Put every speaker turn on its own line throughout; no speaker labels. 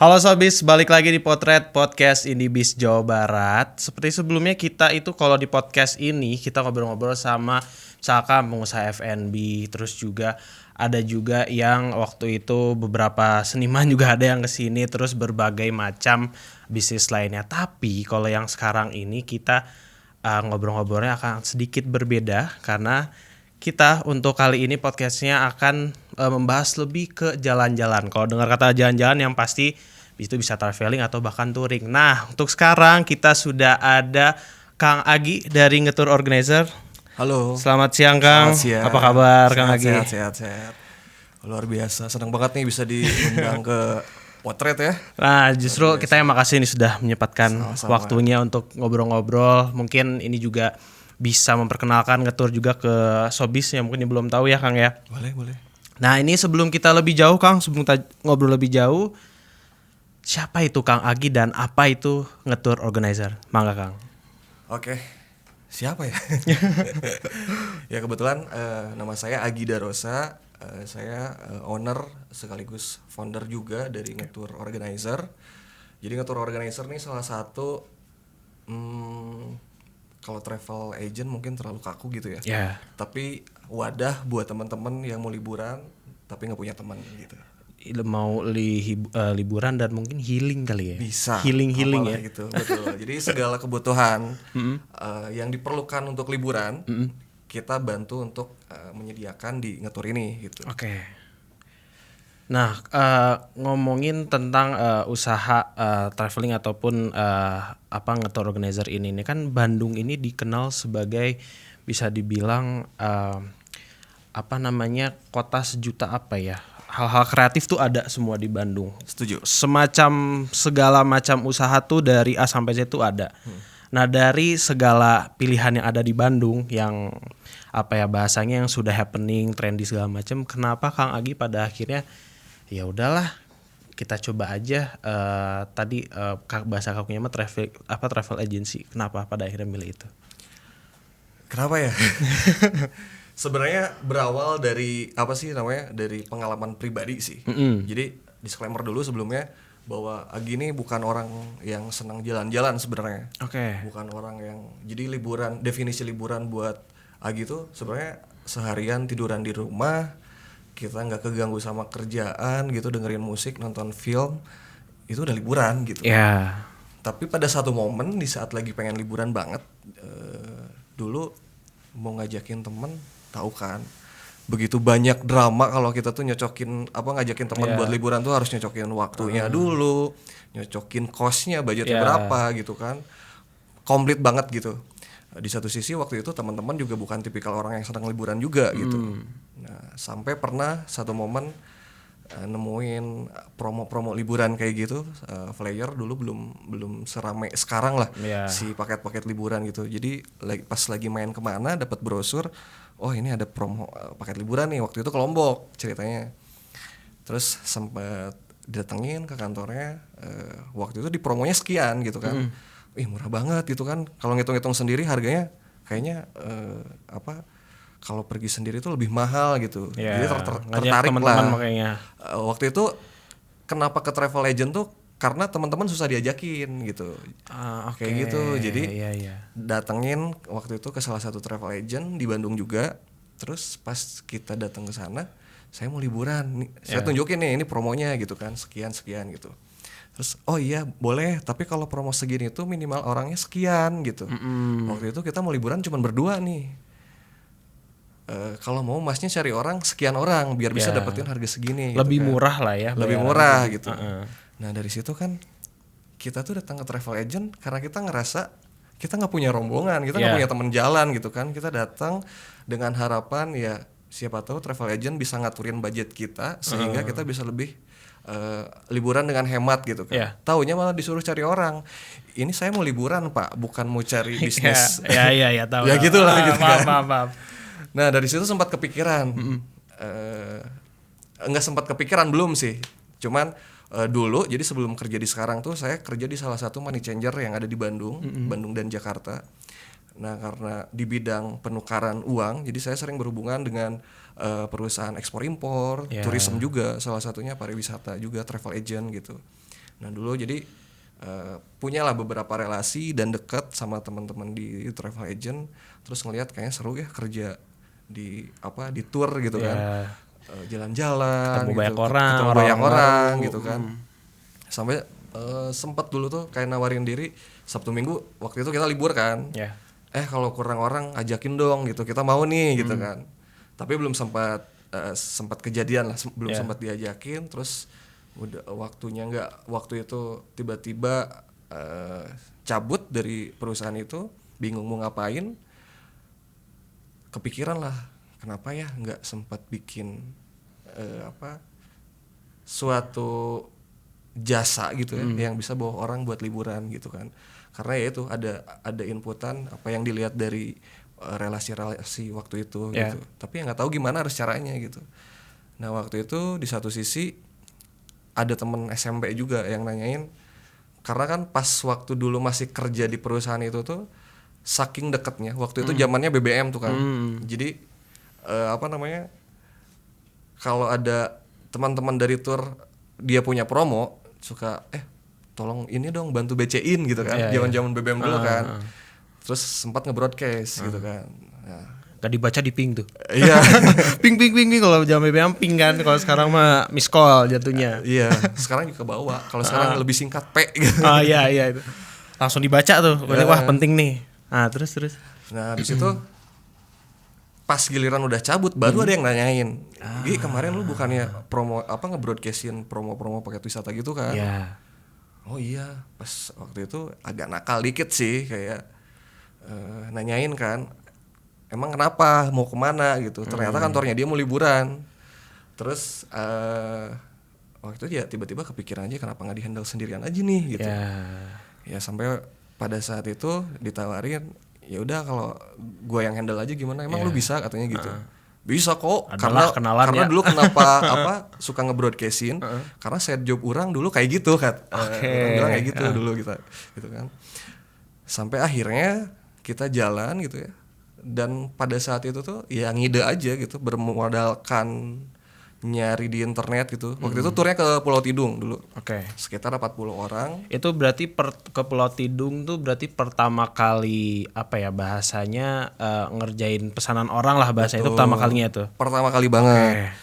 Halo Sobis, balik lagi di Potret Podcast Indibis Jawa Barat. Seperti sebelumnya kita itu kalau di podcast ini kita ngobrol-ngobrol sama misalkan pengusaha F&B, terus juga ada juga yang waktu itu beberapa seniman juga ada yang kesini, terus berbagai macam bisnis lainnya. Tapi kalau yang sekarang ini kita ngobrol-ngobrolnya akan sedikit berbeda karena kita untuk kali ini podcastnya akan membahas lebih ke jalan-jalan. Kalau dengar kata jalan-jalan yang pasti itu bisa traveling atau bahkan touring. Nah, untuk sekarang kita sudah ada Kang Agi dari Ngetur Organizer.
Halo.
Selamat siang Kang.
Selamat siang.
Apa kabar
sehat,
Kang Agi?
Sehat. Luar biasa. Senang banget nih bisa diundang ke Potret ya.
Nah, justru kita yang makasih nih sudah menyempatkan
Sama-sama.
waktunya untuk ngobrol-ngobrol. Mungkin ini juga bisa memperkenalkan Ngetur juga ke Sobis yang mungkin belum tahu ya Kang ya.
Boleh.
Nah, ini sebelum kita lebih jauh Kang, sebelum kita ngobrol lebih jauh, siapa itu Kang Agi dan apa itu Ngetur Organizer? Mangga Kang.
Oke. Siapa ya? Ya kebetulan nama saya Agi Darosa. Saya owner sekaligus founder juga dari Ngetur Organizer. Jadi Ngetur Organizer nih salah satu kalau travel agent mungkin terlalu kaku gitu ya.
Ya.
Tapi wadah buat teman-teman yang mau liburan tapi nggak punya teman gitu.
Mau liburan dan mungkin healing kali ya.
Bisa.
Healing ya.
Gitu, betul. Jadi segala kebutuhan yang diperlukan untuk liburan kita bantu untuk menyediakan di Ngetur ini gitu.
Oke. Nah, ngomongin tentang usaha traveling ataupun Ngetur Organizer ini kan Bandung ini dikenal sebagai bisa dibilang kota sejuta apa ya? Hal-hal kreatif tuh ada semua di Bandung.
Setuju.
Semacam segala macam usaha tuh dari A sampai Z tuh ada. Nah, dari segala pilihan yang ada di Bandung yang bahasanya yang sudah happening, trendy segala macam, kenapa Kang Agi pada akhirnya ya udahlah kita coba aja bahasa kakunya mah travel agency. Kenapa pada akhirnya milih itu?
Kenapa ya? Sebenarnya berawal dari dari pengalaman pribadi sih. Jadi disclaimer dulu sebelumnya bahwa Agi ini bukan orang yang senang jalan-jalan sebenarnya.
Oke.
Bukan orang yang jadi definisi liburan buat Agi tuh sebenarnya seharian tiduran di rumah, kita nggak keganggu sama kerjaan gitu, dengerin musik, nonton film, itu udah liburan gitu.
Ya.
Tapi pada satu momen di saat lagi pengen liburan banget, dulu mau ngajakin temen, tahu kan begitu banyak drama kalau kita tuh ngajakin teman buat liburan tuh harus nyocokin waktunya dulu, nyocokin kosnya, budgetnya berapa gitu kan, komplit banget gitu. Di satu sisi waktu itu teman-teman juga bukan tipikal orang yang senang liburan juga gitu. Nah, sampai pernah satu momen nemuin promo-promo liburan kayak gitu, flyer dulu belum serame sekarang lah si paket-paket liburan gitu. Jadi pas lagi main kemana dapat brosur, oh ini ada promo paket liburan nih, waktu itu ke Lombok ceritanya. Terus sempat datengin ke kantornya, waktu itu di promonya sekian gitu kan. Murah banget gitu kan. Kalau ngitung-ngitung sendiri harganya kayaknya kalau pergi sendiri itu lebih mahal gitu. Jadi tertarik lah. Waktu itu kenapa ke travel agent tuh karena teman-teman susah diajakin gitu. Kayak gitu. Jadi datengin waktu itu ke salah satu travel agent di Bandung juga. Terus pas kita datang ke sana, saya mau liburan. Saya tunjukin nih ini promonya gitu kan, sekian gitu. Terus oh iya boleh, tapi kalau promo segini tuh minimal orangnya sekian gitu. Waktu itu kita mau liburan cuma berdua nih. Kalau mau masnya cari orang sekian orang biar bisa dapetin harga segini.
Lebih
gitu kan.
murah lah ya.
Lebih murah gitu. Nah dari situ kan kita tuh datang ke travel agent karena kita ngerasa kita nggak punya rombongan, kita nggak punya teman jalan gitu kan. Kita datang dengan harapan ya siapa tahu travel agent bisa ngaturin budget kita sehingga kita bisa lebih liburan dengan hemat gitu kan. Taunya malah disuruh cari orang. Ini saya mau liburan Pak, bukan mau cari bisnis.
Ya tahu.
Ya gitulah gitu kan.
Maaf.
Nah dari situ sempat kepikiran, nggak sempat kepikiran belum sih, cuman dulu jadi sebelum kerja di sekarang tuh saya kerja di salah satu money changer yang ada di Bandung, Bandung dan Jakarta. Nah karena di bidang penukaran uang, jadi saya sering berhubungan dengan perusahaan ekspor impor, tourism juga salah satunya, pariwisata juga, travel agent gitu. Nah dulu jadi punyalah beberapa relasi dan dekat sama teman-teman di travel agent, terus ngelihat kayaknya seru ya kerja di di tour gitu kan, jalan-jalan
Ketemu
gitu,
banyak orang,
ketemu banyak
orang-orang
orang
baru.
gitu kan, sampai sempat dulu tuh kayak nawarin diri Sabtu Minggu waktu itu kita libur kan,
Ya.
kalau kurang orang ajakin dong gitu, kita mau nih gitu kan, tapi belum sempat kejadian lah, belum
Ya.
sempat diajakin. Terus udah waktu itu tiba-tiba cabut dari perusahaan itu, bingung mau ngapain, kepikiran lah kenapa ya nggak sempat bikin suatu jasa gitu ya yang bisa bawa orang buat liburan gitu kan, karena ya itu ada inputan apa yang dilihat dari relasi-relasi waktu itu gitu, tapi nggak tahu gimana harus caranya gitu. Nah waktu itu di satu sisi ada temen SMP juga yang nanyain, karena kan pas waktu dulu masih kerja di perusahaan itu tuh saking deketnya, waktu itu zamannya BBM tuh kan, jadi kalau ada teman-teman dari tour dia punya promo suka tolong ini dong bantu BC-in gitu kan, zaman-zaman BBM dulu kan, terus sempat nge-broadcast gitu kan. Nah,
Gak dibaca di ping tuh.
iya.
ping kalau jam BBM ping kan, kalau sekarang mah miss call jatuhnya.
Iya, sekarang juga bawa. Kalau sekarang lebih singkat P gitu.
Iya itu. Langsung dibaca tuh. Wah penting nih. Nah terus.
Nah di situ pas giliran udah cabut baru ada yang nanyain, "Gi, kemarin lu bukannya promo nge-broadcastin promo-promo paket wisata gitu kan?"
Ya.
Oh iya, pas waktu itu agak nakal dikit sih, kayak nanyain kan, emang kenapa, mau kemana gitu. Ternyata kantornya dia mau liburan. Terus waktu itu ya tiba-tiba kepikiran aja kenapa nggak di-handle sendirian aja nih gitu. Ya sampai pada saat itu ditawarin, ya udah kalau gue yang handle aja gimana, emang lu bisa katanya gitu. Bisa kok,
Adalah
karena dulu kenapa suka nge-broadcastin, karena set job orang dulu kayak gitu kan. Orang bilang kayak gitu dulu gitu kan. Sampai akhirnya kita jalan gitu ya. Dan pada saat itu tuh ya ngide aja gitu, bermodalkan nyari di internet gitu. Waktu itu turnya ke Pulau Tidung dulu. Sekitar 40 orang.
Itu berarti ke Pulau Tidung tuh berarti pertama kali bahasanya ngerjain pesanan orang lah, bahasa itu pertama kalinya tuh.
Pertama kali banget.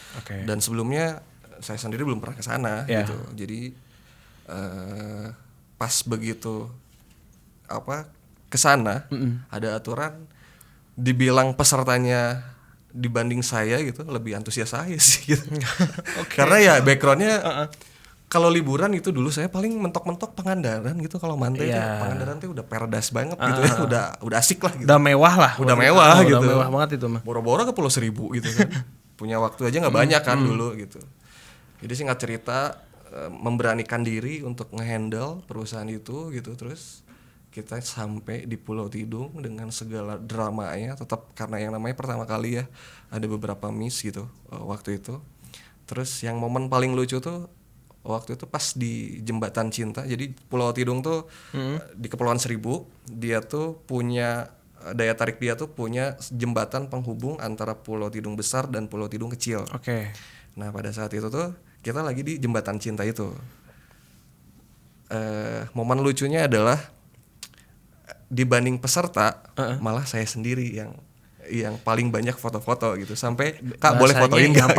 Dan sebelumnya saya sendiri belum pernah ke sana gitu. Jadi pas begitu ke sana ada aturan, dibilang pesertanya dibanding saya gitu lebih antusias saya sih gitu. Karena ya backgroundnya kalau liburan itu dulu saya paling mentok-mentok Pangandaran gitu, kalau Mantai tuh Pangandaran tuh udah paradise banget gitu ya, udah asik lah gitu.
Udah mewah lah.
Udah mewah gitu.
Udah mewah banget itu mah.
Boro-boro ke Pulau Seribu gitu kan. Punya waktu aja nggak banyak kan dulu gitu. Jadi singkat cerita memberanikan diri untuk ngehandle perusahaan itu gitu. Terus kita sampai di Pulau Tidung dengan segala dramanya, tetap karena yang namanya pertama kali ya, ada beberapa miss gitu waktu itu. Terus yang momen paling lucu tuh waktu itu pas di Jembatan Cinta. Jadi Pulau Tidung tuh di Kepulauan Seribu, dia tuh punya daya tarik, dia tuh punya jembatan penghubung antara Pulau Tidung besar dan Pulau Tidung kecil. Nah pada saat itu tuh kita lagi di Jembatan Cinta itu. Momen lucunya adalah dibanding peserta malah saya sendiri yang paling banyak foto-foto gitu, sampai Kak boleh fotoin
yang
gak?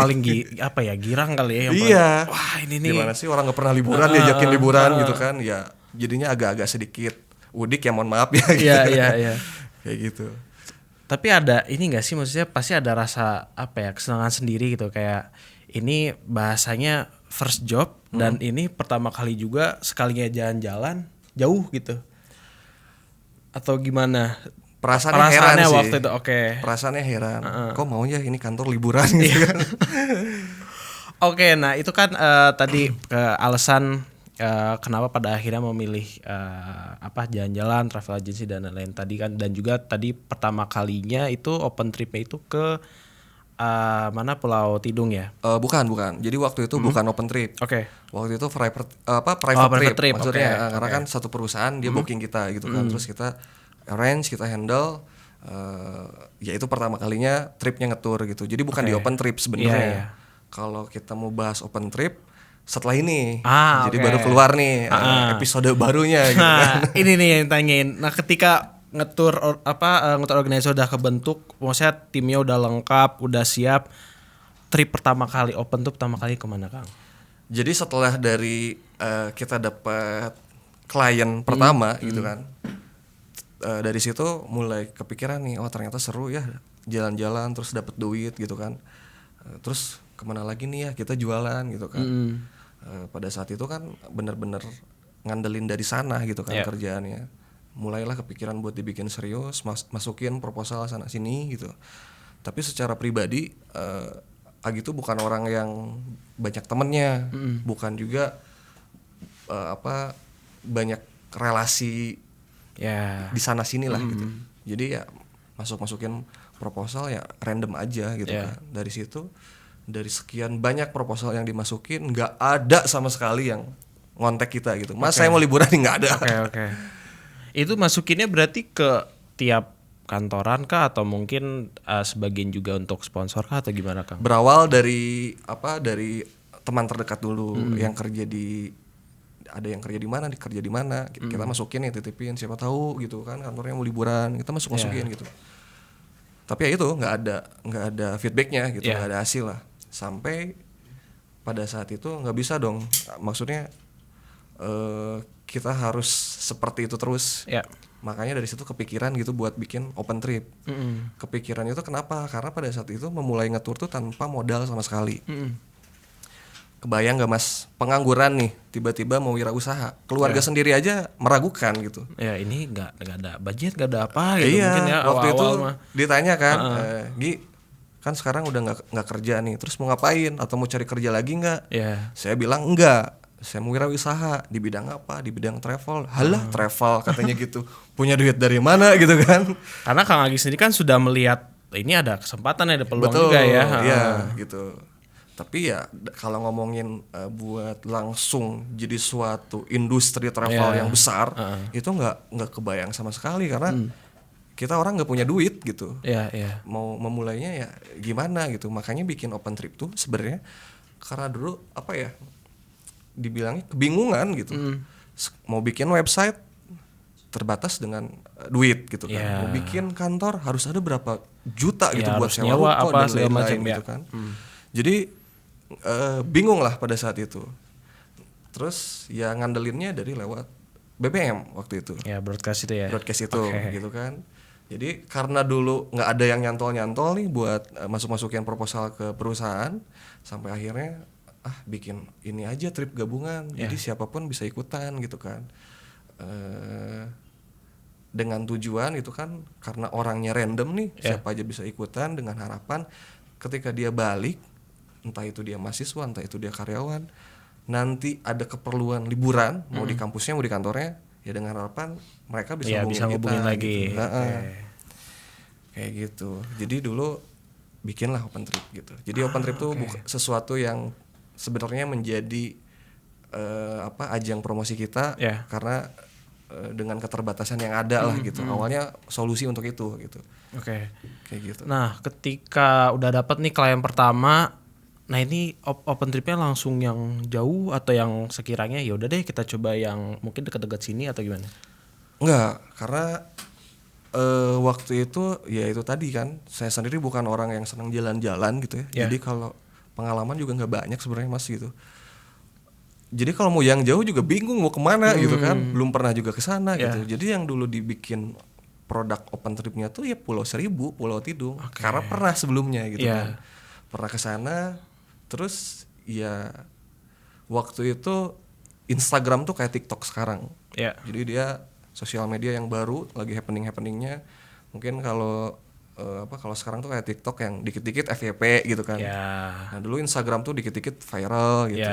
paling girang kali ya, yang
paling,
wah ini nih
gimana sih orang nggak pernah liburan diajakin liburan gitu kan, ya jadinya agak-agak sedikit udik ya, mohon maaf ya gitu.
Iya.
Kayak gitu.
Tapi ada ini nggak sih, maksudnya pasti ada rasa kesenangan sendiri gitu, kayak ini bahasanya first job dan ini pertama kali juga sekalinya jalan-jalan jauh gitu, atau gimana?
Perasaannya heran sih
waktu itu.
Perasaannya heran, kok maunya ini kantor liburan gitu kan.
Nah itu kan tadi alasan kenapa pada akhirnya memilih jalan-jalan, travel agency dan lain-lain tadi kan, dan juga tadi pertama kalinya itu open tripnya itu ke mana, Pulau Tidung ya?
Bukan. Jadi waktu itu bukan open trip. Waktu itu private trip maksudnya, karena kan satu perusahaan dia booking kita gitu kan, terus kita arrange, kita handle. Ya itu pertama kalinya tripnya ngetur gitu. Jadi bukan di open trip sebenarnya. Kalau kita mau bahas open trip, setelah ini. Jadi
oke.
baru keluar nih episode barunya gitu kan.
Nah, ini nih yang tanyain. Nah, ketika ngetur organisasi udah kebentuk, maksudnya timnya udah lengkap, udah siap. Trip pertama kali open tuh pertama kali kemana, Kang?
Jadi setelah dari kita dapat klien pertama gitu kan, dari situ mulai kepikiran nih, oh ternyata seru ya jalan-jalan terus dapat duit gitu kan. Terus kemana lagi nih ya kita jualan gitu kan. Pada saat itu kan bener-bener ngandelin dari sana gitu kan kerjaannya. Mulailah kepikiran buat dibikin serius, masukin proposal sana sini gitu. Tapi secara pribadi Agi tuh bukan orang yang banyak temennya, bukan juga banyak relasi di sana sini lah gitu. Jadi ya masukin proposal ya random aja gitu kan. Dari situ dari sekian banyak proposal yang dimasukin nggak ada sama sekali yang ngontek kita gitu. Mas saya mau liburan nih, nggak ada.
Oke. Itu masukinnya berarti ke tiap kantoran kah atau mungkin sebagian juga untuk sponsor kah atau gimana, Kang?
Berawal dari dari teman terdekat dulu yang kerja ada yang kerja di mana kita masukin nih, titipin, siapa tahu gitu kan kantornya mau liburan, kita masukin gitu. Tapi ya itu nggak ada feedbacknya gitu, nggak ada hasil lah. Sampai pada saat itu nggak bisa dong, maksudnya kita harus seperti itu terus. Makanya dari situ kepikiran gitu buat bikin open trip. Kepikiran itu kenapa? Karena pada saat itu memulai ngetur tuh tanpa modal sama sekali. Kebayang gak Mas, pengangguran nih tiba-tiba mau wirausaha, keluarga sendiri aja meragukan gitu.
Ya ini nggak ada budget, nggak ada apa gitu.
Iya,
mungkin ya
waktu itu
mah.
ditanya kan, Gi kan sekarang udah nggak kerja nih, terus mau ngapain atau mau cari kerja lagi nggak? Saya bilang enggak, saya mau wirausaha di bidang apa? Di bidang travel. Halah travel katanya gitu, punya duit dari mana gitu kan?
Karena Kang Agi sendiri kan sudah melihat ini ada kesempatan, ada peluang
Betul,
juga ya.
Iya gitu. Tapi ya kalau ngomongin buat langsung jadi suatu industri travel yang besar, itu nggak kebayang sama sekali karena kita orang nggak punya duit gitu. Mau memulainya ya gimana gitu. Makanya bikin open trip tuh sebenarnya karena dulu dibilangnya kebingungan gitu. Mau bikin website terbatas dengan duit gitu kan. Mau bikin kantor harus ada berapa juta gitu buat sewa ruko dan lain-lain gitu kan. Jadi bingung lah pada saat itu. Terus ya ngandelinnya dari lewat BBM waktu itu.
Broadcast itu ya.
Broadcast itu gitu kan. Jadi karena dulu nggak ada yang nyantol nih buat masukin proposal ke perusahaan, sampai akhirnya bikin ini aja trip gabungan. Jadi siapapun bisa ikutan gitu kan. Dengan tujuan itu kan karena orangnya random nih, siapa aja bisa ikutan dengan harapan ketika dia balik, entah itu dia mahasiswa, entah itu dia karyawan, nanti ada keperluan liburan, mau di kampusnya, mau di kantornya, ya dengan harapan mereka bisa hubungin kita,
lagi.
Gitu. Kayak gitu. Jadi dulu bikinlah open trip gitu. Jadi open trip tuh sesuatu yang sebenarnya menjadi ajang promosi kita, karena dengan keterbatasan yang ada lah gitu. Awalnya solusi untuk itu gitu. Kayak gitu.
Nah, ketika udah dapat nih klien pertama, nah ini open tripnya langsung yang jauh atau yang sekiranya ya udah deh kita coba yang mungkin dekat-dekat sini atau gimana?
Enggak, karena waktu itu ya itu tadi kan, saya sendiri bukan orang yang senang jalan-jalan gitu ya. Jadi kalau pengalaman juga nggak banyak sebenarnya Mas gitu. Jadi kalau mau yang jauh juga bingung mau kemana gitu kan, belum pernah juga ke sana gitu. Jadi yang dulu dibikin produk open tripnya tuh ya Pulau Seribu, Pulau Tidung, karena pernah sebelumnya gitu kan, pernah ke sana. Terus ya waktu itu Instagram tuh kayak TikTok sekarang. Jadi dia sosial media yang baru, lagi happeningnya. Mungkin kalau kalau sekarang tuh kayak TikTok yang dikit-dikit FYP gitu kan. Nah dulu Instagram tuh dikit-dikit viral gitu.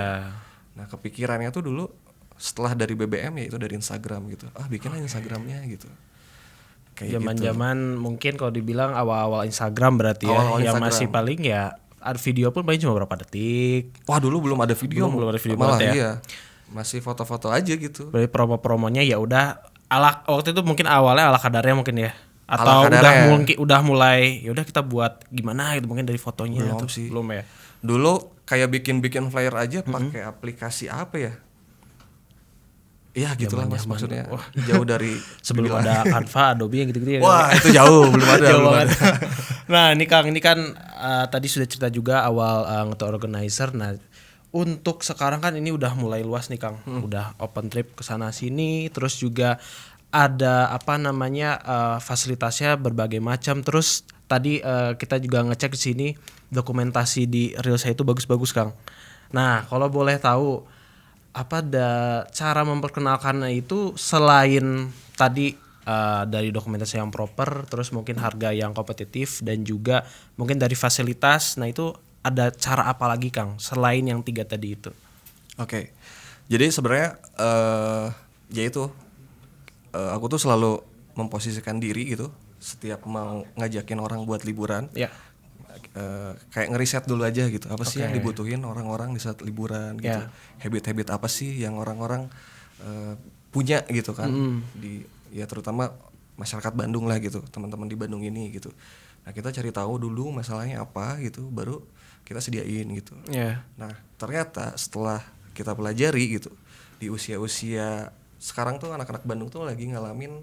Nah kepikirannya tuh dulu setelah dari BBM ya itu dari Instagram gitu. Bikin aja Instagramnya gitu.
Zaman-zaman mungkin kalau dibilang awal-awal Instagram berarti
awal
yang
Instagram.
masih paling ya ada video pun paling cuma berapa detik.
Wah dulu belum ada video.
Belum ada video
malah
banget ya.
Iya. Masih foto-foto aja gitu.
Berarti promo-promonya ya udah waktu itu mungkin awalnya ala kadarnya mungkin ya. Atau udah mulai ya udah kita buat gimana gitu mungkin dari fotonya
belum
atau
sih.
Belum ya.
Dulu kayak bikin flyer aja pakai aplikasi apa ya? Iya gitulah Mas, maksudnya jauh dari
sebelum ada Canva, Adobe yang gitu-gitu ya.
Wah itu jauh belum ada.
Jauh
belum
banget.
ada.
Nah ini Kang, ini kan tadi sudah cerita juga awal nge-tour organizer. Nah untuk sekarang kan ini udah mulai luas nih Kang, udah open trip ke sana sini, terus juga ada apa namanya fasilitasnya berbagai macam. Terus tadi kita juga ngecek di sini dokumentasi di Reelsnya itu bagus-bagus Kang. Nah kalau boleh tahu apa ada cara memperkenalkannya itu selain tadi dari dokumentasi yang proper, terus mungkin harga yang kompetitif dan juga mungkin dari fasilitas. Nah itu ada cara apa lagi Kang selain yang 3 tadi itu?
Oke. Jadi sebenarnya ya itu aku tuh selalu memposisikan diri gitu setiap mau ngajakin orang buat liburan.
Ya.
Kayak ngeriset dulu aja gitu apa sih yang dibutuhin orang-orang di saat liburan gitu, habit-habit apa sih yang orang-orang punya gitu kan di ya terutama masyarakat Bandung lah gitu, teman-teman di Bandung ini gitu. Nah kita cari tahu dulu masalahnya apa gitu, baru kita sediain gitu. Nah ternyata setelah kita pelajari gitu di usia-usia sekarang tuh anak-anak Bandung tuh lagi ngalamin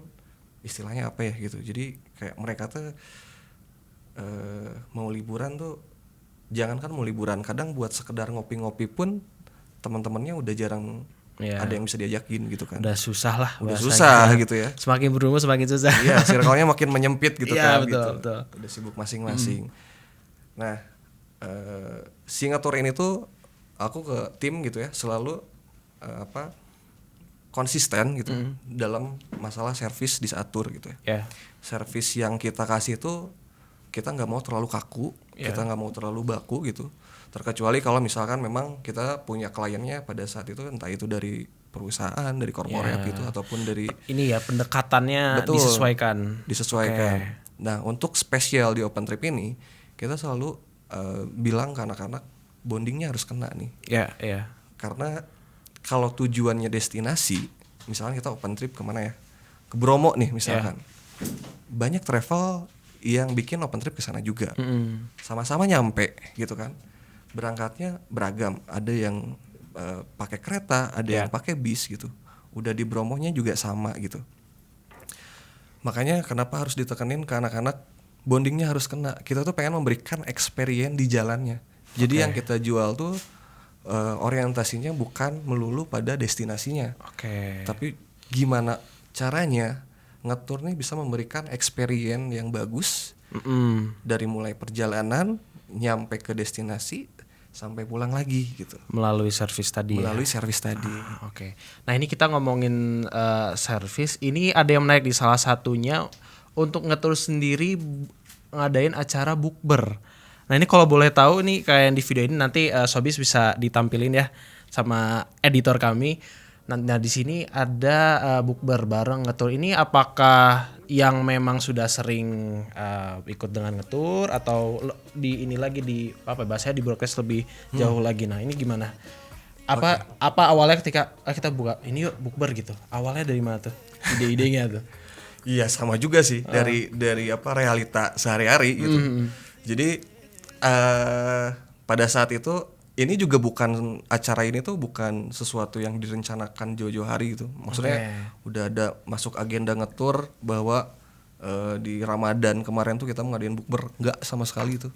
istilahnya apa ya gitu, jadi kayak mereka tuh mau liburan tuh jangankan mau liburan, kadang buat sekedar ngopi-ngopi pun teman-temannya udah jarang ada yang bisa diajakin gitu kan.
Udah susah lah.
Udah susah gitu ya.
Semakin berumur semakin susah.
Iya, circle-nya makin menyempit gitu kan.
Betul,
gitu.
Betul.
Udah sibuk masing-masing. Nah, Singapura ini tuh aku ke tim gitu ya selalu konsisten gitu dalam masalah servis diatur gitu ya. Servis yang kita kasih tuh kita nggak mau terlalu kaku, kita nggak mau terlalu baku gitu. Terkecuali kalau misalkan memang kita punya kliennya pada saat itu entah itu dari perusahaan, dari korporat gitu ataupun dari
ini ya pendekatannya
betul,
disesuaikan.
Nah untuk spesial di open trip ini kita selalu bilang ke anak-anak bondingnya harus kena nih. Karena kalau tujuannya destinasi, misalkan kita open trip kemana ya, ke Bromo nih misalkan, banyak travel yang bikin open trip ke sana juga, sama-sama nyampe gitu kan, berangkatnya beragam, ada yang pakai kereta, ada yang pakai bis gitu, udah di Bromonya juga sama gitu. Makanya kenapa harus ditekenin ke anak-anak bondingnya harus kena, kita tuh pengen memberikan experience di jalannya. Jadi yang kita jual tuh orientasinya bukan melulu pada destinasinya, tapi gimana caranya ngetur nih bisa memberikan experience yang bagus dari mulai perjalanan nyampe ke destinasi sampai pulang lagi gitu
melalui servis tadi. Nah ini kita ngomongin servis, ini ada yang menarik di salah satunya untuk ngetur sendiri ngadain acara bukber. Nah ini kalau boleh tahu nih kayak yang di video ini nanti Sobis bisa ditampilin ya sama editor kami. Nah di sini ada bukber bareng ngetur. Ini apakah yang memang sudah sering ikut dengan ngetur atau di ini lagi di apa bahasanya di broadcast lebih jauh lagi. Nah ini gimana? Apa awalnya ketika kita buka ini yuk bukber gitu? Awalnya dari mana tuh? Ide-idenya tuh?
Iya sama juga sih dari apa realita sehari-hari gitu. Jadi pada saat itu ini juga bukan acara ini tuh bukan sesuatu yang direncanakan jauh-jauh hari gitu. Maksudnya udah ada masuk agenda ngetur bahwa di Ramadan kemarin tuh kita mau ngadain bukber, enggak sama sekali itu.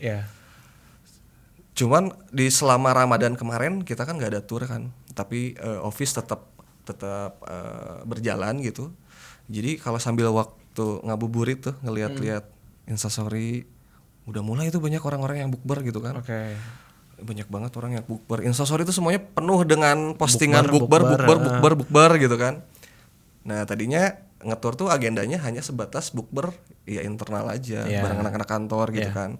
Cuman di selama Ramadan kemarin kita kan nggak ada tour kan, tapi office tetap berjalan gitu. Jadi kalau sambil waktu ngabuburit tuh ngelihat-lihat Instastory, udah mulai tuh banyak orang-orang yang bukber gitu kan. Banyak banget orang yang bukber. Instastory itu semuanya penuh dengan postingan bukber gitu kan. Nah tadinya ngetur tuh agendanya hanya sebatas bukber ya internal aja, bareng anak-anak kantor gitu kan.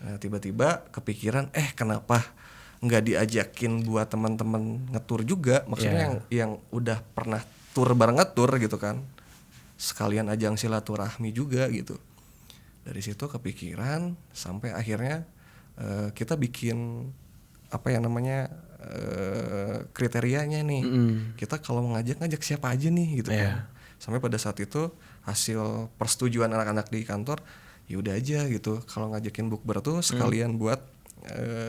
Nah tiba-tiba kepikiran kenapa nggak diajakin buat teman-teman ngetur juga, maksudnya yang udah pernah tur bareng ngetur gitu kan, sekalian ajang silaturahmi juga gitu. Dari situ kepikiran sampai akhirnya kita bikin apa ya namanya kriterianya nih. Kita kalau ngajak siapa aja nih gitu kan. Sampai pada saat itu hasil persetujuan anak-anak di kantor, ya udah aja gitu. Kalau ngajakin bukber tuh sekalian buat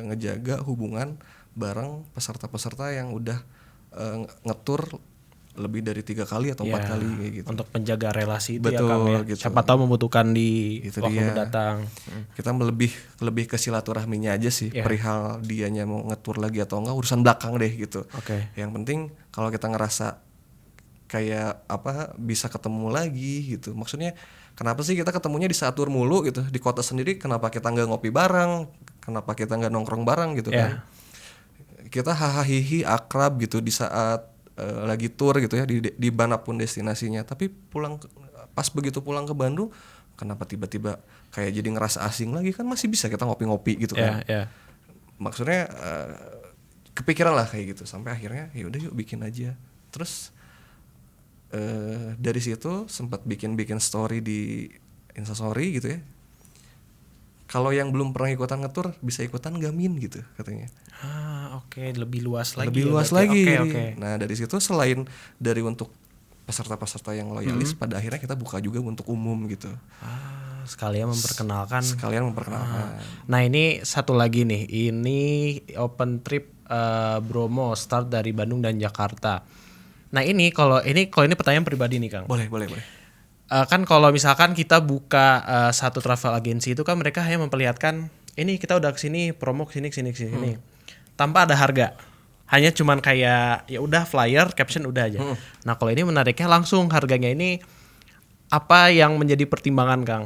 ngejaga hubungan bareng peserta-peserta yang udah ngetur lebih dari 3 kali atau 4 kali kayak gitu.
Untuk menjaga relasi itu
Betul,
ya Kang ya.
gitu.
Siapa tahu membutuhkan di
Itu
waktu
dia.
mendatang.
Kita lebih ke silaturahminya aja sih,
Yeah.
perihal dianya mau ngetur lagi atau enggak urusan belakang deh gitu.
Oke.
Yang penting kalau kita ngerasa kayak apa bisa ketemu lagi gitu. Maksudnya kenapa sih kita ketemunya di saat tur mulu gitu di kota sendiri? Kenapa kita nggak ngopi bareng? Kenapa kita nggak nongkrong bareng gitu kan? Kita hahaha akrab gitu di saat lagi tur gitu ya di manapun destinasinya. Tapi pas begitu pulang ke Bandung, kenapa tiba-tiba kayak jadi ngerasa asing lagi? Kan masih bisa kita ngopi-ngopi gitu kan? Maksudnya kepikiran lah kayak gitu sampai akhirnya ya udah yuk bikin aja. Terus dari situ sempat bikin story di Instastory gitu ya. Kalau yang belum pernah ikutan ngetur bisa ikutan Gamin gitu katanya.
Oke, lebih luas lagi.
Lebih
ya
luas
berarti.
lagi.
Oke.
Nah dari situ selain dari untuk peserta-peserta yang loyalis, pada akhirnya kita buka juga untuk umum gitu.
Sekalian memperkenalkan. Nah ini satu lagi nih, ini open trip Bromo start dari Bandung dan Jakarta. Nah kalau ini pertanyaan pribadi nih Kang.
Boleh.
Kan kalau misalkan kita buka satu travel agency itu kan mereka hanya memperlihatkan ini kita udah kesini promo kesini tanpa ada harga, hanya cuman kayak ya udah flyer caption udah aja. Nah kalau ini menariknya langsung harganya ini apa yang menjadi pertimbangan Kang?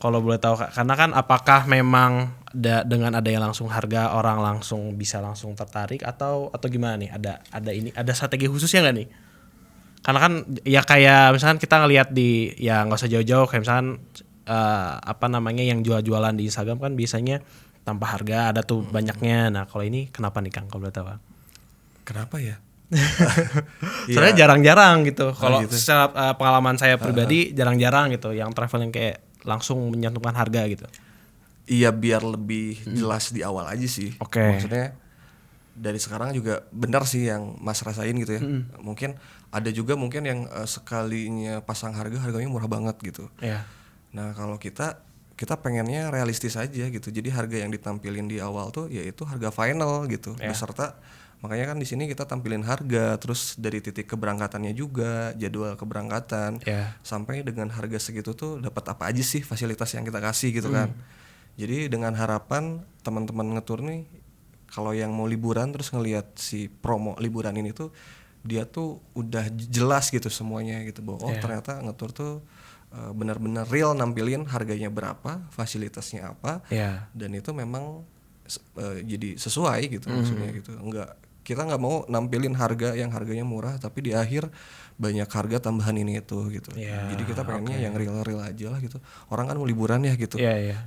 Kalau boleh tahu karena kan apakah memang dengan adanya langsung harga orang langsung bisa langsung tertarik atau gimana nih? Ada strategi khususnya nggak nih? Karena kan ya kayak misalkan kita ngelihat di ya nggak usah jauh-jauh kayak misalkan yang jual-jualan di Instagram kan biasanya tanpa harga ada tuh banyaknya. Nah kalau ini kenapa nih Kang kalau boleh tahu?
Kenapa ya?
Soalnya jarang-jarang gitu. Kalau secara pengalaman saya pribadi jarang-jarang gitu yang traveling kayak langsung menyantumkan harga gitu.
Iya biar lebih jelas di awal aja sih. Maksudnya dari sekarang juga benar sih yang Mas rasain gitu ya. Mungkin ada juga yang sekalinya pasang harganya murah banget gitu. Nah kalau kita pengennya realistis aja gitu. Jadi harga yang ditampilin di awal tuh yaitu harga final gitu. Beserta makanya kan di sini kita tampilin harga, terus dari titik keberangkatannya juga, jadwal keberangkatan, sampai dengan harga segitu tuh dapat apa aja sih fasilitas yang kita kasih gitu kan. Jadi dengan harapan teman-teman ngetur nih kalau yang mau liburan terus ngelihat si promo liburan ini tuh dia tuh udah jelas gitu semuanya gitu bahwa ternyata ngetur tuh benar-benar real nampilin harganya berapa, fasilitasnya apa, dan itu memang jadi sesuai gitu maksudnya gitu. Kita nggak mau nampilin harga yang harganya murah tapi di akhir banyak harga tambahan ini itu gitu. Jadi kita pengennya yang real aja lah gitu. Orang kan mau liburan ya gitu.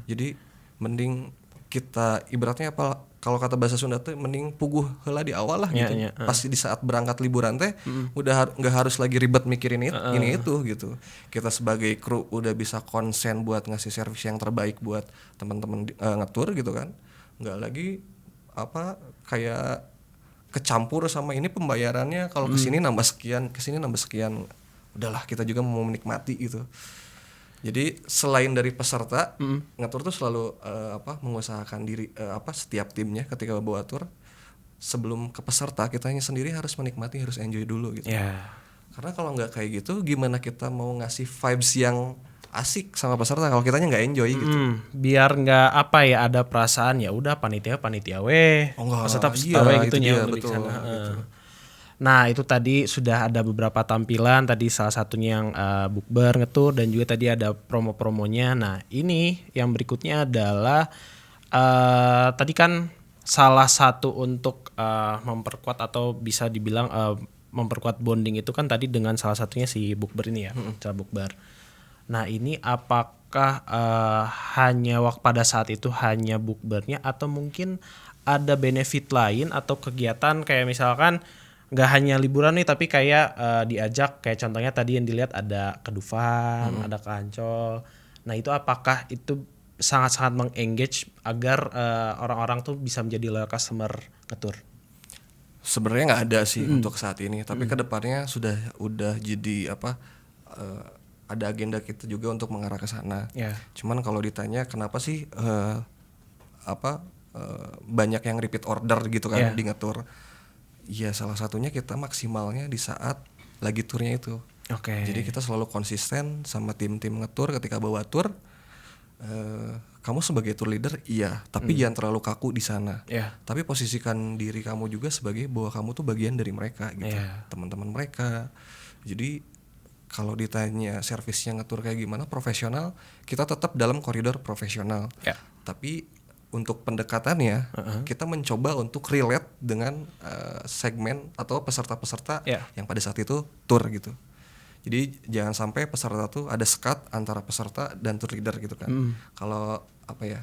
Jadi mending kita ibaratnya apa kalau kata bahasa Sunda tuh mending puguh heula di awal lah gitu. Pasti di saat berangkat liburan teh udah nggak harus lagi ribet mikirin ini itu gitu. Kita sebagai kru udah bisa konsen buat ngasih servis yang terbaik buat teman-teman ngetur gitu kan. Nggak lagi kayak kecampur sama ini pembayarannya kalau kesini nambah sekian, kesini nambah sekian. Udahlah kita juga mau menikmati gitu. Jadi selain dari peserta, ngetur tuh selalu mengusahakan diri setiap timnya ketika bawa tur sebelum ke peserta kitanya sendiri harus menikmati, harus enjoy dulu gitu. Karena kalau nggak kayak gitu, gimana kita mau ngasih vibes yang asik sama peserta kalau kitanya nggak enjoy gitu.
Biar nggak ada perasaan ya udah panitia peserta gitu nya
betul, gitu.
Nah itu tadi sudah ada beberapa tampilan, tadi salah satunya yang bukber ngetur dan juga tadi ada promo-promonya. Nah ini yang berikutnya adalah tadi kan salah satu untuk memperkuat atau bisa dibilang memperkuat bonding itu kan tadi dengan salah satunya si bukber ini ya, cara bukber. Nah ini apakah hanya pada saat itu hanya bukbernya atau mungkin ada benefit lain atau kegiatan kayak misalkan nggak hanya liburan nih tapi kayak diajak kayak contohnya tadi yang dilihat ada ke Dufan, ada ke Ancol. Nah itu apakah itu sangat-sangat meng-engage agar orang-orang tuh bisa menjadi loyal customer ngetur?
Sebenarnya nggak ada sih untuk saat ini, tapi kedepannya udah jadi ada agenda kita juga untuk mengarah ke sana. Cuman kalau ditanya kenapa sih banyak yang repeat order gitu kan
Yeah.
di ngetur. Ya salah satunya kita maksimalnya di saat lagi turnya itu.
Oke.
Jadi kita selalu konsisten sama tim-tim ngetur ketika bawa tur. Kamu sebagai tour leader iya, tapi jangan terlalu kaku di sana.
Yeah.
Tapi posisikan diri kamu juga sebagai bahwa kamu tuh bagian dari mereka gitu,
Yeah.
teman-teman mereka. Jadi kalau ditanya servisnya ngetur kayak gimana profesional, kita tetap dalam koridor profesional.
Yeah.
Tapi untuk pendekatannya kita mencoba untuk relate dengan segmen atau peserta-peserta
Yeah.
yang pada saat itu tour gitu. Jadi jangan sampai peserta tuh ada sekat antara peserta dan tour leader gitu kan. Kalau apa ya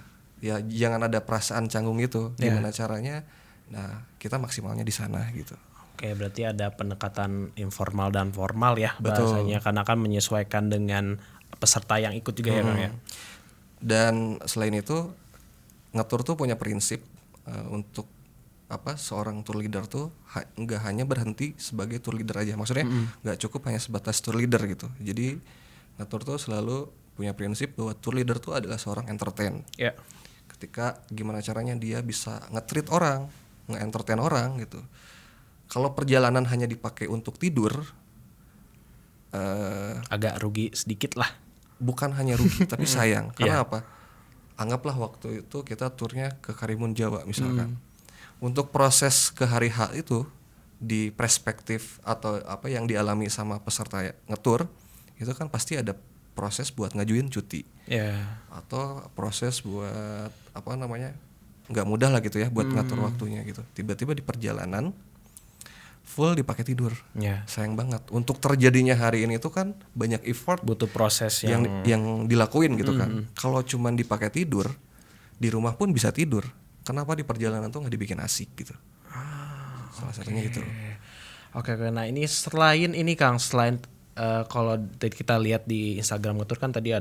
jangan ada perasaan canggung gitu. Gimana caranya? Nah kita maksimalnya di sana gitu.
Oke, berarti ada pendekatan informal dan formal ya.
Betul.
Bahasanya, karena kan menyesuaikan dengan peserta yang ikut juga ya Kang ya.
Dan selain itu ngetur tuh punya prinsip untuk seorang tour leader tuh nggak hanya berhenti sebagai tour leader aja. Maksudnya nggak cukup hanya sebatas tour leader gitu. Jadi ngetur tuh selalu punya prinsip bahwa tour leader tuh adalah seorang entertain.
Ya.
Ketika gimana caranya dia bisa nge-treat orang, nge-entertain orang gitu. Kalau perjalanan hanya dipakai untuk tidur,
Agak rugi sedikit lah.
bukan hanya rugi tapi sayang. Karena
Yeah.
apa? Anggaplah waktu itu kita turnya ke Karimun Jawa misalkan. Untuk proses ke hari H itu di perspektif atau apa yang dialami sama peserta ngetur itu kan pasti ada proses buat ngajuin cuti
Ya.
atau proses buat nggak mudah lah gitu ya buat ngatur waktunya gitu. Tiba-tiba di perjalanan full dipakai tidur.
Ya.
Sayang banget. Untuk terjadinya hari ini tuh kan banyak effort
Butuh proses
yang dilakuin gitu kan. Kalau cuman dipakai tidur di rumah pun bisa tidur. Kenapa di perjalanan tuh nggak dibikin asik gitu? Salah satunya itu.
Oke, nah ini selain ini Kang, selain kalau kita lihat di Instagram Ngetur kan tadi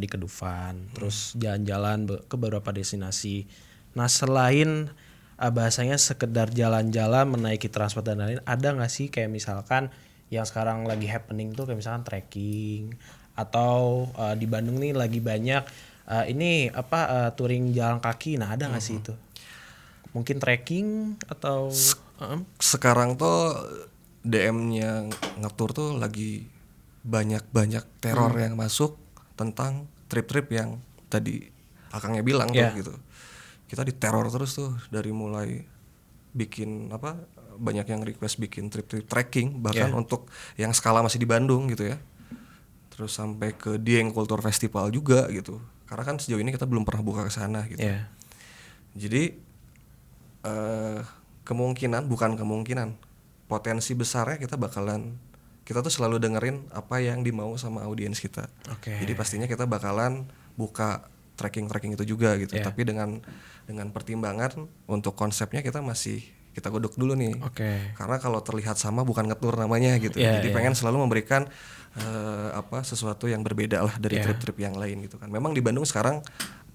ke Dufan, terus jalan-jalan ke beberapa destinasi. Nah selain bahasanya sekedar jalan-jalan menaiki transport dan lain-lain, ada nggak sih kayak misalkan yang sekarang lagi happening tuh kayak misalkan trekking atau di Bandung nih lagi banyak touring jalan kaki. Nah ada nggak sih itu? Mungkin trekking atau
Sekarang tuh DM-nya ngetur tuh lagi banyak teror yang masuk tentang trip-trip yang tadi akangnya bilang tuh gitu. Kita diteror terus tuh dari mulai bikin banyak yang request bikin trip-trip trekking bahkan untuk yang skala masih di Bandung gitu ya. Terus sampai ke Dieng Culture Festival juga gitu. Karena kan sejauh ini kita belum pernah buka ke sana gitu. Jadi bukan kemungkinan, potensi besarnya kita tuh selalu dengerin apa yang dimau sama audiens kita. Jadi pastinya kita bakalan buka tracking itu juga gitu. Tapi dengan pertimbangan untuk konsepnya kita godok dulu nih. Karena kalau terlihat sama bukan ngetur namanya gitu. Jadi pengen selalu memberikan sesuatu yang berbeda lah dari trip-trip yang lain gitu kan. Memang di Bandung sekarang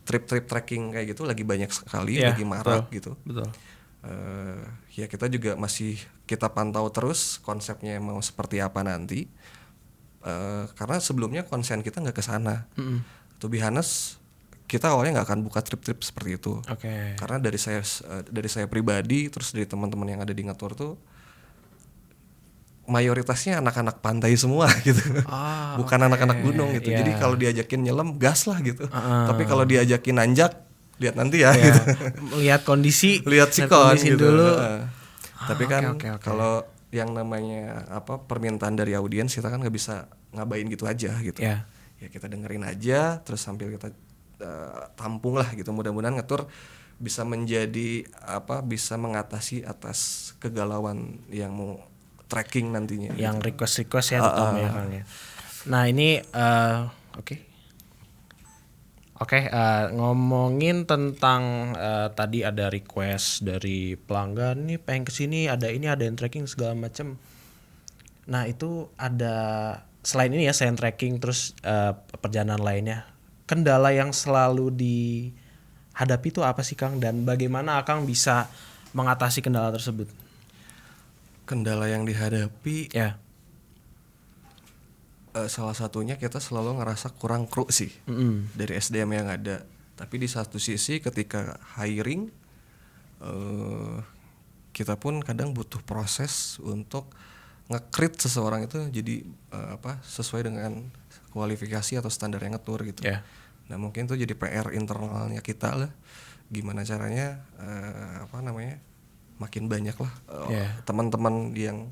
trip-trip trekking kayak gitu lagi banyak sekali, lagi marak gitu.
Betul.
Ya kita juga masih kita pantau terus konsepnya mau seperti apa nanti. Karena sebelumnya konsen kita nggak ke sana. To be honest, kita awalnya nggak akan buka trip-trip seperti itu. Karena dari saya pribadi, terus dari teman-teman yang ada di Ngetur tuh mayoritasnya anak-anak pantai semua gitu. Bukan anak-anak gunung gitu. Jadi kalau diajakin nyelam gas lah gitu. Tapi kalau diajakin nanjak lihat nanti ya gitu.
Lihat kondisi
sikon gitu
dulu.
Tapi kan kalau yang namanya permintaan dari audiens kita kan nggak bisa ngabain gitu aja gitu. Ya kita dengerin aja terus sambil kita tampung lah gitu. Mudah-mudahan Ngetur bisa menjadi bisa mengatasi atas kegalauan yang mau tracking nantinya.
Yang request ya terutama ya Kang ya. Nah ini ngomongin tentang tadi ada request dari pelanggan nih pengen kesini ada yang tracking segala macam. Nah itu ada selain ini ya selain tracking terus perjalanan lainnya, kendala yang selalu dihadapi itu apa sih Kang dan bagaimana Kang bisa mengatasi kendala tersebut?
Kendala yang dihadapi salah satunya kita selalu ngerasa kurang kru sih dari SDM yang ada. Tapi di satu sisi ketika hiring kita pun kadang butuh proses untuk nge-create seseorang itu jadi sesuai dengan kualifikasi atau standar yang ngetur gitu.
Yeah.
Nah mungkin itu jadi PR internalnya kita lah, gimana caranya makin banyak lah teman-teman yang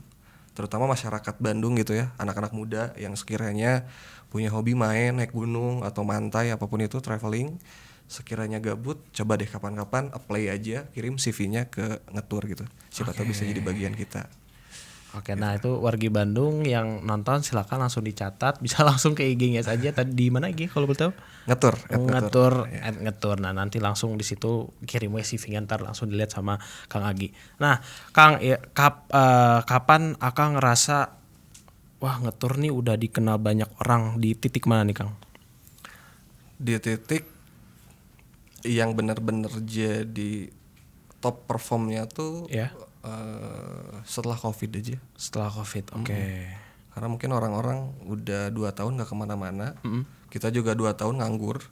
terutama masyarakat Bandung gitu ya, anak-anak muda yang sekiranya punya hobi main naik gunung atau mantai apapun itu, traveling, sekiranya gabut coba deh kapan-kapan apply aja, kirim CV-nya ke Ngetur gitu, siapa tahu bisa jadi bagian kita.
Oke, nah itu wargi Bandung yang nonton silakan langsung dicatat, bisa langsung ke IG-nya saja. Tadi di mana IG kalau boleh tahu? Ngetur. Nah, nanti langsung di situ kirim CV-nya, ntar langsung dilihat sama Kang Agi. Nah, Kang, kapan Akang ngerasa wah Ngetur nih udah dikenal banyak orang, di titik mana nih, Kang?
Di titik yang benar-benar jadi top performnya tuh setelah COVID aja.
Setelah COVID, oke.
Karena mungkin orang-orang udah 2 tahun gak kemana-mana, kita juga 2 tahun nganggur.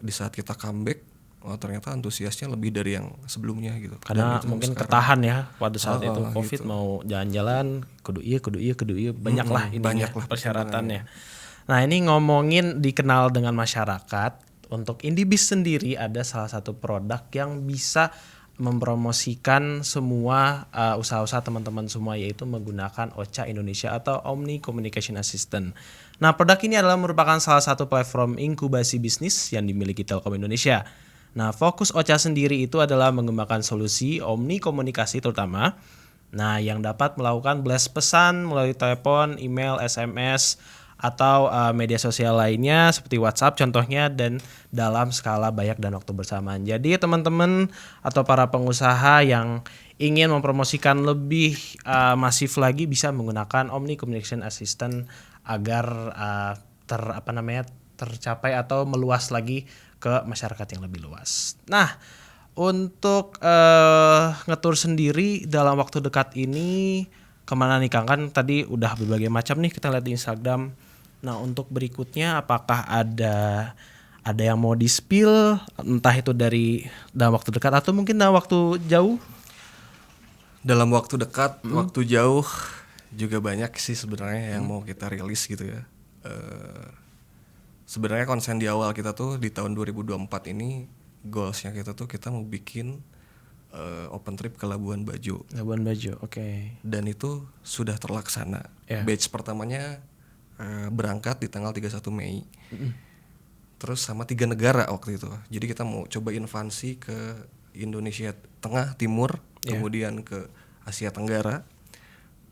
Di saat kita comeback, ternyata antusiasnya lebih dari yang sebelumnya gitu.
Karena mungkin ketahan ya pada saat itu COVID gitu. Mau jalan-jalan, kudu iya, banyak lah persyaratannya. Nah ini ngomongin dikenal dengan masyarakat, untuk Indibis sendiri ada salah satu produk yang bisa mempromosikan semua usaha-usaha teman-teman semua, yaitu menggunakan OCA Indonesia atau Omni Communication Assistant. Nah, produk ini adalah merupakan salah satu platform inkubasi bisnis yang dimiliki Telkom Indonesia. Nah, fokus OCA sendiri itu adalah mengembangkan solusi omni komunikasi terutama. Nah, yang dapat melakukan blast pesan melalui telepon, email, SMS, atau media sosial lainnya seperti WhatsApp contohnya, dan dalam skala banyak dan waktu bersamaan. Jadi teman-teman atau para pengusaha yang ingin mempromosikan lebih masif lagi bisa menggunakan Omni Communication Assistant agar tercapai atau meluas lagi ke masyarakat yang lebih luas. Nah, untuk Ngetur sendiri dalam waktu dekat ini kemana nih Kang? Kan tadi udah berbagai macam nih kita lihat di Instagram. Nah, untuk berikutnya apakah ada yang mau di-spill, entah itu dari dalam waktu dekat atau mungkin dalam waktu jauh?
Dalam waktu dekat, waktu jauh juga banyak sih sebenarnya yang mau kita rilis gitu ya. Sebenarnya konsen di awal kita tuh di tahun 2024 ini, goalsnya kita tuh kita mau bikin open trip ke Labuan Bajo.
Labuan Bajo, oke.
Dan itu sudah terlaksana. Batch pertamanya berangkat di tanggal 31 Mei. Terus sama 3 negara waktu itu. Jadi kita mau coba invasi ke Indonesia Tengah, Timur, kemudian ke Asia Tenggara.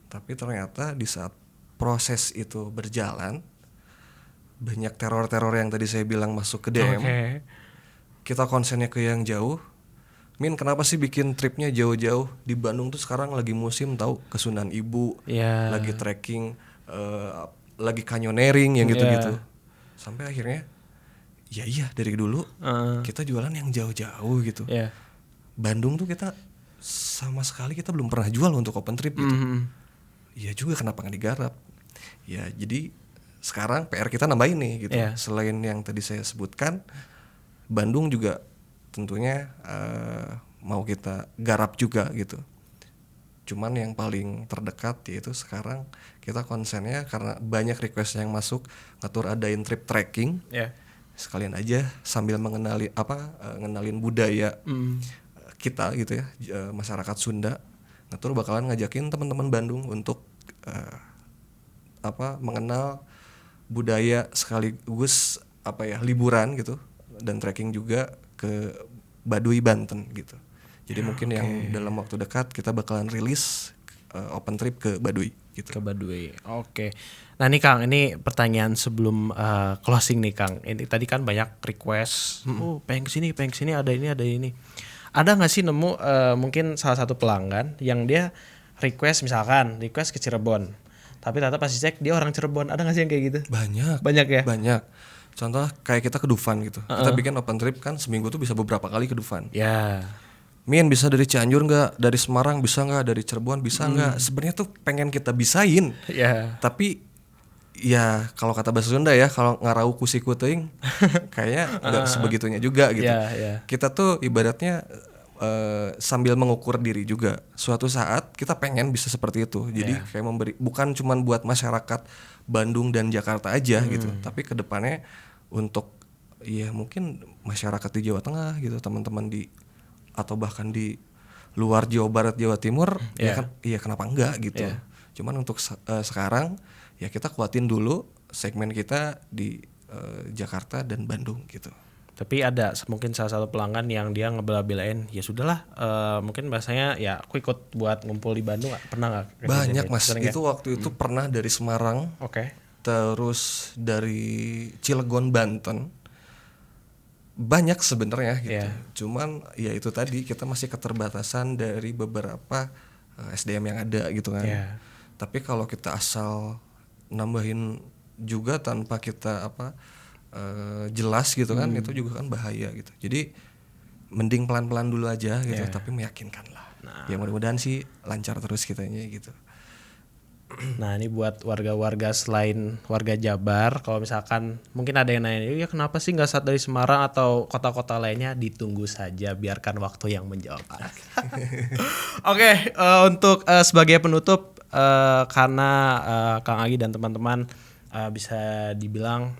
Tapi ternyata di saat proses itu berjalan, banyak teror-teror yang tadi saya bilang masuk ke DM. Kita konsennya ke yang jauh. Min, kenapa sih bikin tripnya jauh-jauh? Di Bandung tuh sekarang lagi musim tahu, ke Sunan Ibu, lagi trekking, lagi canyoneering yang gitu-gitu. Sampai akhirnya iya dari dulu kita jualan yang jauh-jauh gitu. Bandung tuh kita sama sekali kita belum pernah jual untuk open trip gitu. Iya juga, kenapa nggak digarap? Ya jadi sekarang PR kita nambahin nih gitu. Selain yang tadi saya sebutkan, Bandung juga tentunya mau kita garap juga gitu. Cuman yang paling terdekat yaitu sekarang kita konsennya karena banyak request yang masuk, Ngetur adain trip trekking. Sekalian aja sambil ngenalin budaya kita gitu ya, masyarakat Sunda. Ngetur bakalan ngajakin teman-teman Bandung untuk mengenal budaya sekaligus liburan gitu, dan trekking juga ke Baduy, Banten gitu. Jadi mungkin yang dalam waktu dekat kita bakalan rilis open trip ke Baduy gitu.
Ke Baduy. Oke. Nah nih Kang, ini pertanyaan sebelum closing nih Kang. Ini tadi kan banyak request. Pengen kesini ada ini. Ada nggak sih nemu mungkin salah satu pelanggan yang dia request ke Cirebon, tapi ternyata pas dicek dia orang Cirebon? Ada nggak sih yang kayak gitu?
Banyak ya. Banyak. Contoh kayak kita ke Dufan gitu. Kita bikin open trip kan seminggu tuh bisa beberapa kali ke Dufan. Min, bisa dari Cianjur nggak? Dari Semarang bisa nggak? Dari Cirebon bisa nggak? Sebenarnya tuh pengen kita bisain. Tapi ya kalau kata bahasa Sunda ya, kalau ngarau kusi kuting kayaknya nggak sebegitunya juga gitu. Kita tuh ibaratnya sambil mengukur diri juga. Suatu saat kita pengen bisa seperti itu. Jadi kayak memberi, bukan cuman buat masyarakat Bandung dan Jakarta aja gitu, tapi kedepannya untuk ya mungkin masyarakat di Jawa Tengah gitu, teman-teman di atau bahkan di luar Jawa Barat, Jawa Timur, ya kan, iya kenapa enggak gitu. Cuman untuk sekarang ya kita kuatin dulu segmen kita di Jakarta dan Bandung gitu.
Tapi ada mungkin salah satu pelanggan yang dia ngebela-belain, ya sudahlah, mungkin bahasanya ya aku ikut buat ngumpul di Bandung, pernah nggak?
Banyak Mas, itu waktu itu pernah dari Semarang, terus dari Cilegon, Banten, banyak sebenarnya gitu. Cuman ya itu tadi kita masih keterbatasan dari beberapa SDM yang ada gitu kan. Tapi kalau kita asal nambahin juga tanpa kita jelas gitu kan, itu juga kan bahaya gitu. Jadi mending pelan-pelan dulu aja gitu, tapi meyakinkan lah. Ya mudah-mudahan sih lancar terus kitanya gitu.
Nah ini buat warga-warga selain warga Jabar, kalau misalkan mungkin ada yang nanya, ya kenapa sih nggak saat dari Semarang atau kota-kota lainnya, ditunggu saja, biarkan waktu yang menjawab. Oke, untuk sebagai penutup, karena Kang Agi dan teman-teman bisa dibilang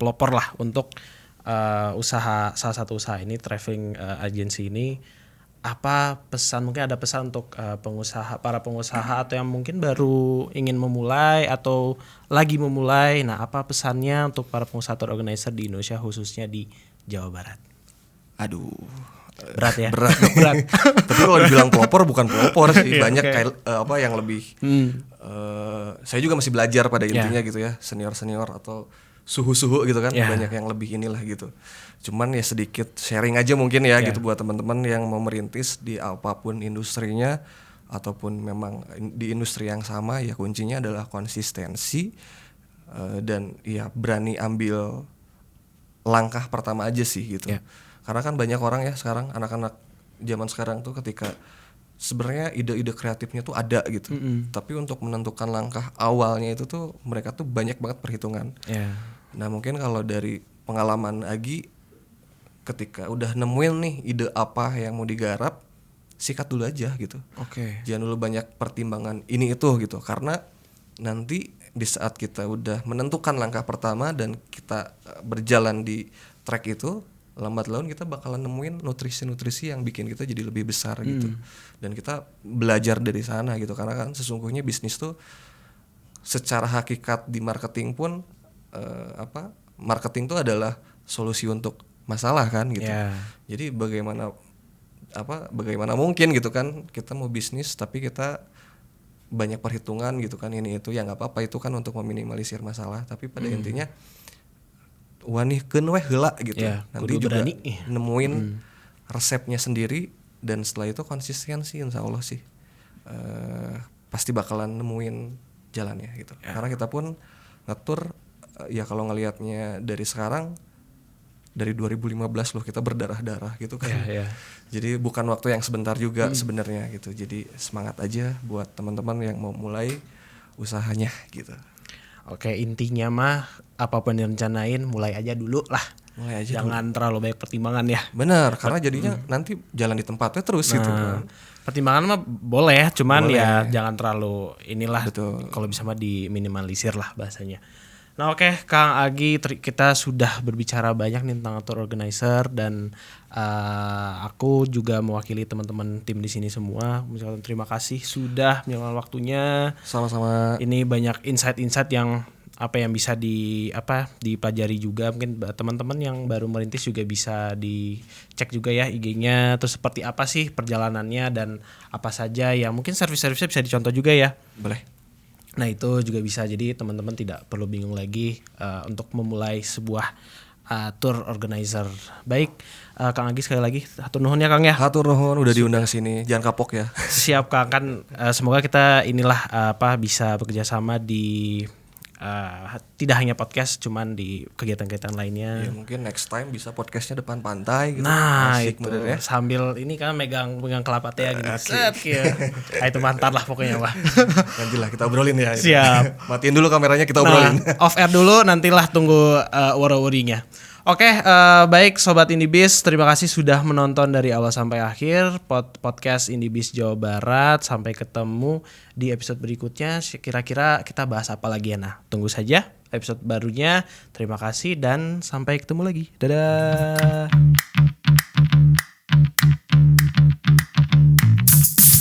pelopor lah untuk usaha, salah satu usaha ini, traveling agency ini, apa pesan, mungkin ada pesan untuk para pengusaha atau yang mungkin baru ingin memulai atau lagi memulai, nah apa pesannya untuk para pengusaha atau organizer di Indonesia khususnya di Jawa Barat?
Aduh,
berat ya.
Berat. Tapi kalau dibilang pelopor bukan pelopor sih, banyak kayak yang lebih. Saya juga masih belajar pada intinya gitu ya, senior atau suhu gitu kan, banyak yang lebih inilah gitu. Cuman ya sedikit sharing aja mungkin ya gitu buat teman-teman yang mau merintis di apapun industrinya ataupun memang di industri yang sama, ya kuncinya adalah konsistensi dan ya berani ambil langkah pertama aja sih gitu. Karena kan banyak orang ya sekarang, anak-anak zaman sekarang tuh ketika sebenarnya ide-ide kreatifnya tuh ada gitu, tapi untuk menentukan langkah awalnya itu tuh mereka tuh banyak banget perhitungan. Nah mungkin kalau dari pengalaman Agi, ketika udah nemuin nih ide apa yang mau digarap, sikat dulu aja gitu. Jangan dulu banyak pertimbangan ini itu gitu, karena nanti di saat kita udah menentukan langkah pertama dan kita berjalan di track itu, lambat laun kita bakalan nemuin nutrisi-nutrisi yang bikin kita jadi lebih besar gitu. Dan kita belajar dari sana gitu, karena kan sesungguhnya bisnis tuh secara hakikat di marketing pun marketing tuh adalah solusi untuk masalah kan gitu. Jadi bagaimana mungkin gitu kan kita mau bisnis tapi kita banyak perhitungan gitu kan, ini itu ya nggak apa-apa, itu kan untuk meminimalisir masalah, tapi pada intinya wanihkeun we heula gitu. Nanti juga berani nemuin resepnya sendiri, dan setelah itu konsistensi, insya Allah sih pasti bakalan nemuin jalannya gitu. Karena kita pun ngatur ya, kalau ngelihatnya dari sekarang, dari 2015 loh kita berdarah-darah gitu kan. Jadi bukan waktu yang sebentar juga sebenarnya gitu. Jadi semangat aja buat teman-teman yang mau mulai usahanya gitu.
Oke, intinya mah apapun yang rencanain mulai aja dulu lah. Jangan terlalu banyak pertimbangan ya.
Benar, karena jadinya nanti jalan di tempatnya terus gitu kan.
Pertimbangan mah boleh, cuman ya jangan terlalu inilah. Kalau bisa mah diminimalisir lah bahasanya. Nah oke, Kang Agi, kita sudah berbicara banyak nih tentang tour organizer, dan aku juga mewakili teman-teman tim di sini semua mengucapkan terima kasih sudah menyempatkan waktunya.
Sama-sama.
Ini banyak insight-insight yang yang bisa dipelajari juga. Mungkin teman-teman yang baru merintis juga bisa dicek juga ya IG-nya, terus seperti apa sih perjalanannya dan apa saja yang mungkin servis-servisnya bisa dicontoh juga ya.
Boleh.
Nah itu juga bisa, jadi teman-teman tidak perlu bingung lagi untuk memulai sebuah tour organizer. Baik, Kang Agi sekali lagi hatur nuhun ya Kang ya.
Hatur nuhun udah diundang sini, jangan kapok ya.
Siap Kang, kan semoga kita bisa bekerja sama di tidak hanya podcast, cuman di kegiatan-kegiatan lainnya.
Ya mungkin next time bisa podcastnya depan pantai gitu.
Nah asik, itu ya. Sambil ini kan megang kelapa teh gitu. Set gitu. Nah, itu mantap lah pokoknya Pak.
Nantilah kita obrolin ya.
Siap.
Matiin dulu kameranya, kita obrolin.
Off air dulu, nantilah tunggu wara-warinya. Oke, baik Sobat Indibis, terima kasih sudah menonton dari awal sampai akhir podcast Indibis Jawa Barat. Sampai ketemu di episode berikutnya. Kira-kira kita bahas apa lagi ya? Nah, tunggu saja episode barunya. Terima kasih dan sampai ketemu lagi. Dadah.